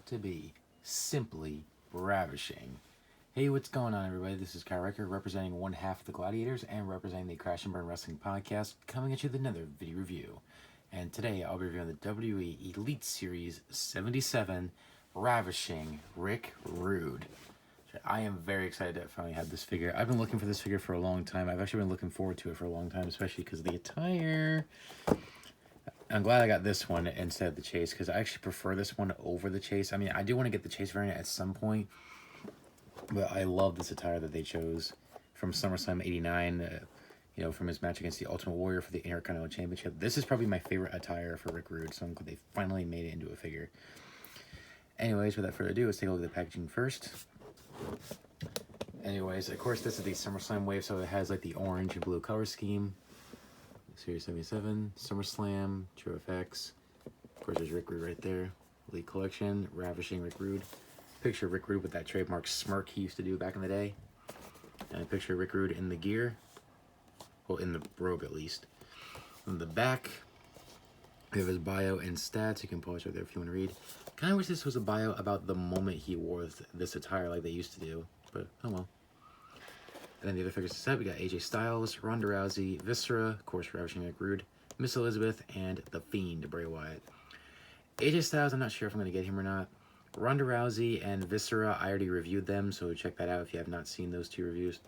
to be simply ravishing. Hey, what's going on, everybody? This is Kyle Riker, representing one half of the Gladiators and representing the Crash and Burn Wrestling Podcast, coming at you with another video review. And today I'll be reviewing the WWE Elite Series 77 Ravishing Rick Rude. I am very excited to finally have this figure. I've been looking for this figure for a long time. I've actually been looking forward to it for a long time, especially because of the attire. I'm glad I got this one instead of the Chase, because I actually prefer this one over the Chase. I mean, I do want to get the Chase variant at some point, but I love this attire that they chose from SummerSlam '89, from his match against the Ultimate Warrior for the Intercontinental Championship. This is probably my favorite attire for Rick Rude, so I'm glad they finally made it into a figure. Anyways, without further ado, let's take a look at the packaging first. Anyways, of course, this is the SummerSlam wave, so it has like the orange and blue color scheme. Series 77, SummerSlam, True FX. Of course, there's Rick Rude right there. Elite Collection, Ravishing Rick Rude. Picture of Rick Rude with that trademark smirk he used to do back in the day. And a picture of Rick Rude in the gear. Well, in the robe at least. On the back, we have his bio and stats. You can pause right there if you want to read. Kind of wish this was a bio about the moment he wore this attire like they used to do. But, oh well. And then the other figures to set, we got AJ Styles, Ronda Rousey, Viscera, of course, Ravishing Rick Rude, Miss Elizabeth, and The Fiend, Bray Wyatt. AJ Styles, I'm not sure if I'm going to get him or not. Ronda Rousey and Viscera, I already reviewed them, so check that out if you have not seen those two reviews.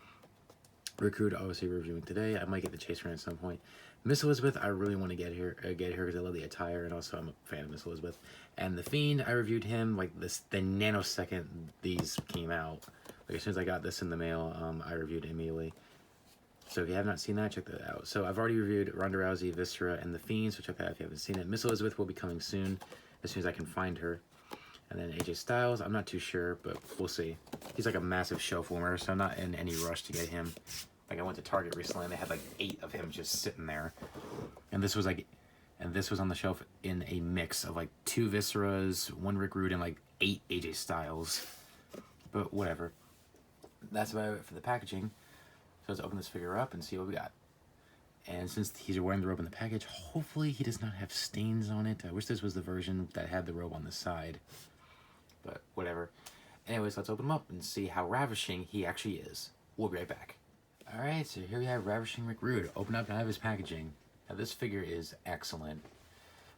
Rick Rude, obviously reviewing today. I might get the Chase friend at some point. Miss Elizabeth, I really want to get her because I love the attire, and also I'm a fan of Miss Elizabeth. And The Fiend, I reviewed him like the nanosecond these came out. Like as soon as I got this in the mail, I reviewed it immediately. So if you have not seen that, check that out. So I've already reviewed Ronda Rousey, Viscera, and The Fiend, so check that out if you haven't seen it. Miss Elizabeth will be coming soon, as soon as I can find her. And then AJ Styles, I'm not too sure, but we'll see. He's like a massive shelf warmer, so I'm not in any rush to get him. Like I went to Target recently and they had like 8 of him just sitting there. And this was on the shelf in a mix of like 2 Visceras, 1 Rick Rude, and like 8 AJ Styles. But whatever. That's about it for the packaging. So let's open this figure up and see what we got. And since he's wearing the robe in the package, hopefully he does not have stains on it. I wish this was the version that had the robe on the side. But whatever. Anyways, let's open him up and see how ravishing he actually is. We'll be right back. Alright, so here we have Ravishing Rick Rude. Open up and have his packaging. Now this figure is excellent.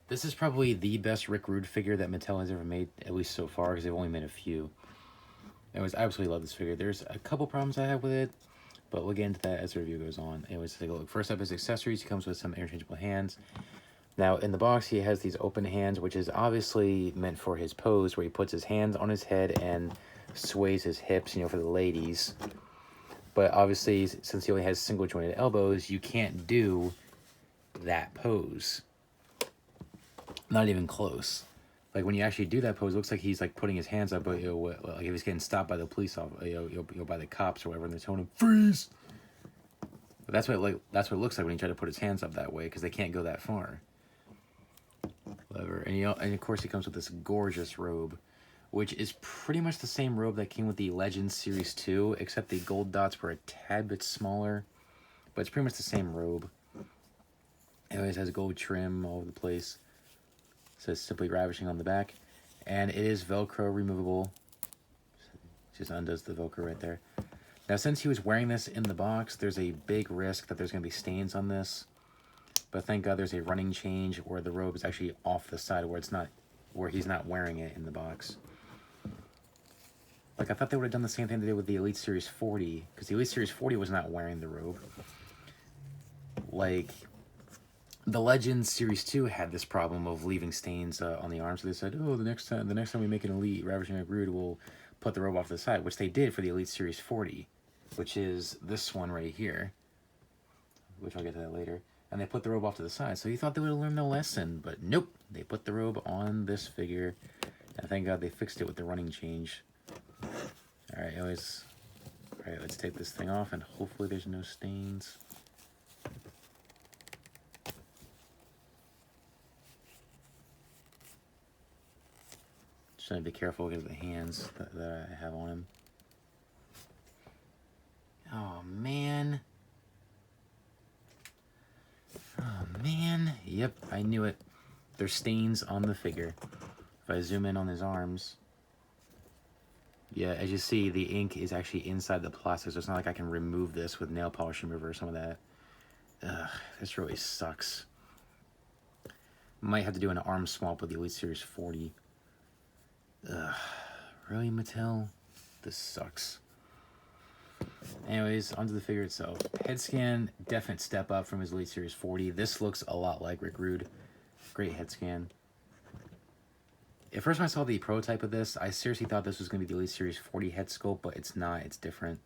This is probably the best Rick Rude figure that Mattel has ever made, at least so far, because they've only made a few. Anyways, I absolutely love this figure. There's a couple problems I have with it, but we'll get into that as the review goes on. Anyways, take a look. First up is accessories. He comes with some interchangeable hands. Now, in the box, he has these open hands, which is obviously meant for his pose, where he puts his hands on his head and sways his hips, for the ladies. But obviously, since he only has single-jointed elbows, you can't do that pose. Not even close. Like when you actually do that pose, it looks like he's like putting his hands up, but like if he's getting stopped by the police officer, by the cops or whatever, and they're telling him freeze. But that's what it looks like when he tried to put his hands up that way, because they can't go that far. Whatever. And of course he comes with this gorgeous robe, which is pretty much the same robe that came with the Legends Series 2, except the gold dots were a tad bit smaller. But it's pretty much the same robe. It always has gold trim all over the place. It says Simply Ravishing on the back. And it is Velcro removable. Just undoes the Velcro right there. Now, since he was wearing this in the box, there's a big risk that there's going to be stains on this. But thank God there's a running change where the robe is actually off the side where he's not wearing it in the box. Like, I thought they would have done the same thing they did with the Elite Series 40, because the Elite Series 40 was not wearing the robe. Like, the Legends Series 2 had this problem of leaving stains on the arms, so they said, oh, the next time we make an Elite Ravishing Rick Rude, we'll put the robe off to the side, which they did for the Elite Series 40, which is this one right here, which I'll get to that later. And they put the robe off to the side, so you thought they would have learned the lesson, but nope, they put the robe on this figure, and thank God they fixed it with the running change. Alright, let's take this thing off, and hopefully there's no stains. Just trying to be careful because of the hands that I have on him. Oh, man. Yep, I knew it. There's stains on the figure. If I zoom in on his arms, Yeah, as you see, the ink is actually inside the plastic, so it's not like I can remove this with nail polish remover or some of that. Ugh, this really sucks. Might have to do an arm swap with the Elite Series 40. Ugh, really, Mattel? This sucks. Anyways, onto the figure itself. Head scan, definite step up from his Elite Series 40. This looks a lot like Rick Rude. Great head scan. At first when I saw the prototype of this, I seriously thought this was going to be the Elite Series 40 head sculpt, but it's not. It's different.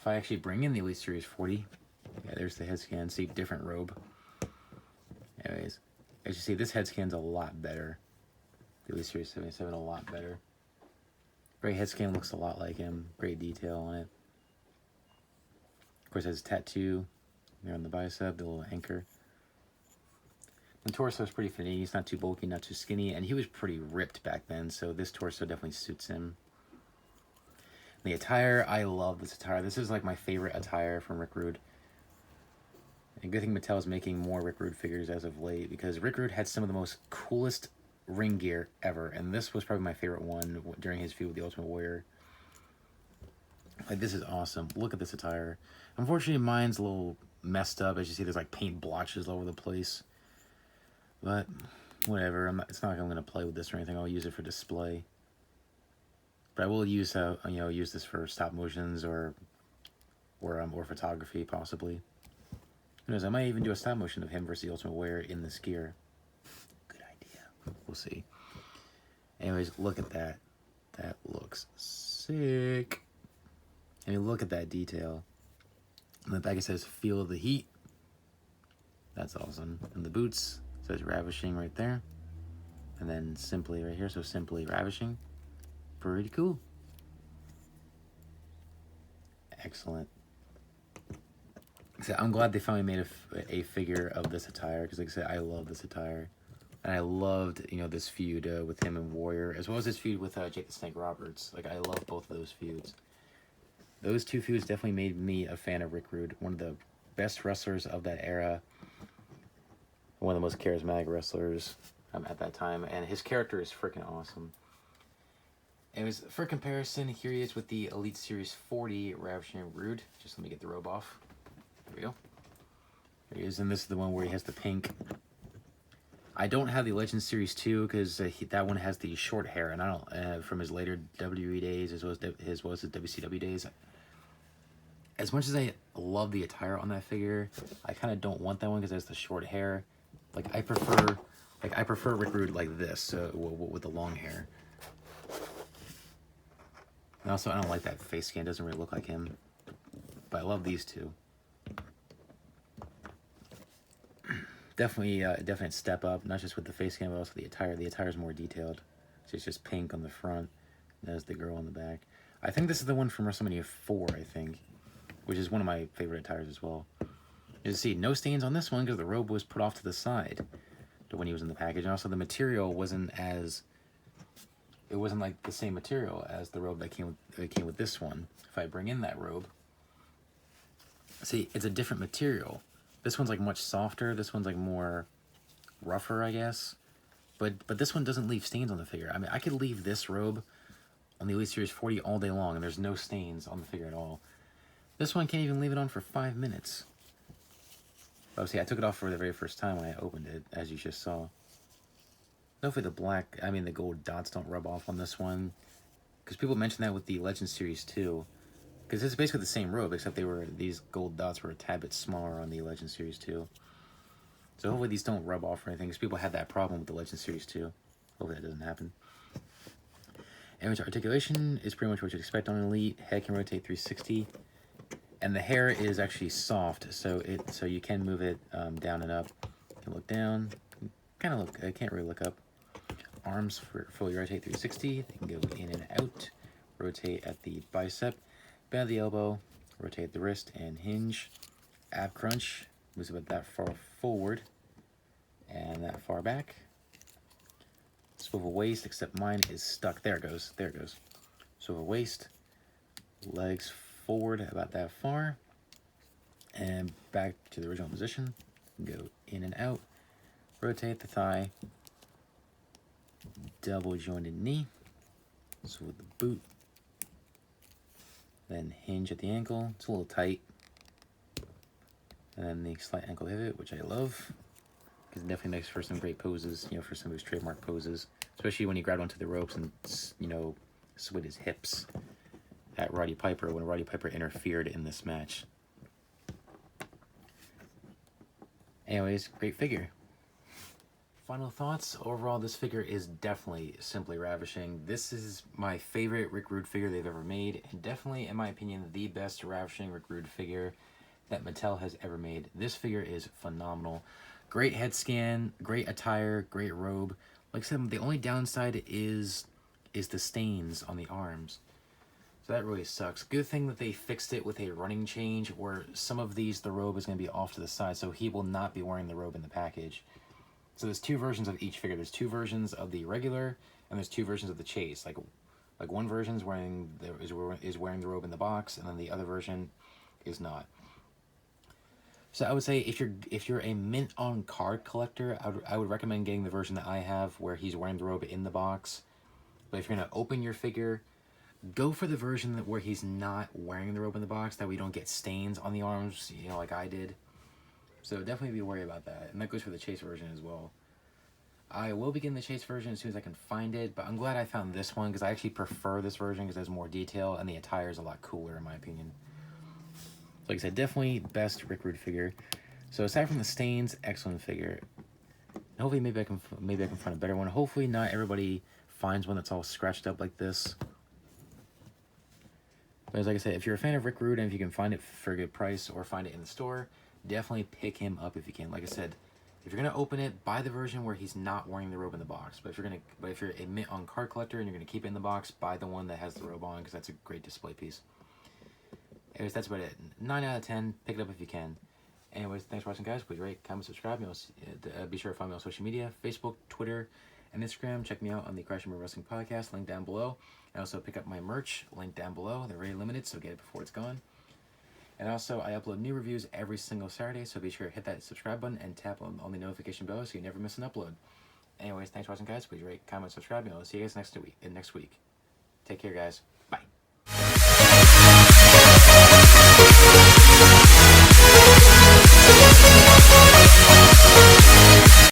If I actually bring in the Elite Series 40, yeah, there's the head scan. See, different robe. Anyways, as you see, this head scan's a lot better. The Elite Series 77 a lot better. Great head scan, looks a lot like him. Great detail on it. Of course, it has a tattoo there on the bicep, the little anchor. The torso is pretty fitting. He's not too bulky, not too skinny, and he was pretty ripped back then, so this torso definitely suits him. The attire, I love this attire. This is like my favorite attire from Rick Rude. And good thing Mattel is making more Rick Rude figures as of late, because Rick Rude had some of the most coolest ring gear ever, and this was probably my favorite one during his feud with the Ultimate Warrior. Like, this is awesome. Look at this attire. Unfortunately, mine's a little messed up. As you see, there's like paint blotches all over the place. But whatever. It's not like I'm gonna play with this or anything. I'll use it for display. But I will use use this for stop motions or photography possibly. Who knows? I might even do a stop motion of him versus the Ultimate Warrior in this gear. Good idea. We'll see. Anyways, look at that. That looks sick. I mean, look at that detail. On the back it says, "Feel the heat." That's awesome. And the boots says "Ravishing" right there. And then "Simply" right here, so "Simply Ravishing." Pretty cool. Excellent. So I'm glad they finally made a figure of this attire, because like I said, I love this attire. And I loved, this feud with him and Warrior, as well as this feud with Jake the Snake Roberts. Like, I love both of those feuds. Those two feuds definitely made me a fan of Rick Rude. One of the best wrestlers of that era. One of the most charismatic wrestlers at that time. And his character is freaking awesome. Anyways, for comparison, here he is with the Elite Series 40 Ravishing Rude. Just let me get the robe off. There we go. There he is, and this is the one where he has the pink. I don't have the Legend Series 2 because that one has the short hair, and I don't from his later WWE days as well as his WCW days. As much as I love the attire on that figure, I kind of don't want that one because it has the short hair. Like I prefer Rick Rude like this with the long hair. And also, I don't like that face scan. It doesn't really look like him. But I love these two. Definitely a definite step up, not just with the face scan, but also the attire. The attire is more detailed. So it's just pink on the front. There's the girl on the back. I think this is the one from WrestleMania 4, I think. Which is one of my favorite attires as well. You see, no stains on this one because the robe was put off to the side when he was in the package. And also the material wasn't like the same material as the robe that came with this one. If I bring in that robe, see, it's a different material. This one's like much softer. This one's like more rougher, I guess. But this one doesn't leave stains on the figure. I mean, I could leave this robe on the Elite Series 40 all day long, and there's no stains on the figure at all. This one can't even leave it on for 5 minutes. Obviously, I took it off for the very first time when I opened it, as you just saw. Hopefully the gold dots don't rub off on this one. Because people mentioned that with the Legend Series 2. Because it's basically the same robe, except these gold dots were a tad bit smaller on the Legend Series 2. So hopefully these don't rub off or anything, because people had that problem with the Legend Series 2. Hopefully that doesn't happen. Image articulation is pretty much what you'd expect on an Elite. Head can rotate 360. And the hair is actually soft, so you can move it down and up. You can look down. I can't really look up. Arms fully rotate 360. They can go in and out. Rotate at the bicep. Bend the elbow, rotate the wrist, and hinge. Ab crunch, moves about that far forward and that far back. Swivel waist, except mine is stuck. There it goes. There it goes. Swivel waist, legs forward about that far, and back to the original position. Go in and out. Rotate the thigh. Double jointed knee. So with the boot. Then hinge at the ankle. It's a little tight. And then the slight ankle pivot, which I love. Because it definitely makes for some great poses, you know, for some of his trademark poses. Especially when he grabbed onto the ropes and, you know, swayed his hips at Roddy Piper when Roddy Piper interfered in this match. Anyways, great figure. Final thoughts. Overall, this figure is definitely simply ravishing. This is my favorite Rick Rude figure they've ever made, and definitely, in my opinion, the best ravishing Rick Rude figure that Mattel has ever made. This figure is phenomenal. Great head scan, great attire, great robe. Like I said, the only downside is the stains on the arms. So that really sucks. Good thing that they fixed it with a running change where some of these, the robe is going to be off to the side, so he will not be wearing the robe in the package. So there's two versions of each figure. There's two versions of the regular, and there's two versions of the chase. Like one version is wearing the robe in the box, and then the other version is not. So I would say if you're a mint on card collector, I would recommend getting the version that I have where he's wearing the robe in the box. But if you're gonna open your figure, go for the version where he's not wearing the robe in the box, that we don't get stains on the arms, you know, like I did. So definitely be worried about that. And that goes for the chase version as well. I will begin the chase version as soon as I can find it, but I'm glad I found this one because I actually prefer this version because it has more detail and the attire is a lot cooler in my opinion. Like I said, definitely best Rick Rude figure. So aside from the stains, excellent figure. Hopefully maybe I can find a better one. Hopefully not everybody finds one that's all scratched up like this. But as like I said, if you're a fan of Rick Rude and if you can find it for a good price or find it in the store, definitely pick him up if you can. Like I said, if you're gonna open it, buy the version where he's not wearing the robe in the box. But if you're a mint on card collector and you're gonna keep it in the box, buy the one that has the robe on because that's a great display piece. Anyways, that's about it. 9 out of 10. Pick it up if you can. Anyways, thanks for watching, guys. Please rate, comment, subscribe. Be sure to follow me on social media, Facebook, Twitter, and Instagram. Check me out on the Crash and Burn Wrestling Podcast, link down below. And also pick up my merch, link down below. They're very limited, so get it before it's gone. And also, I upload new reviews every single Saturday, so be sure to hit that subscribe button and tap on the notification bell so you never miss an upload. Anyways, thanks for watching, guys. Please rate, comment, subscribe, and I'll see you guys next week. Take care, guys.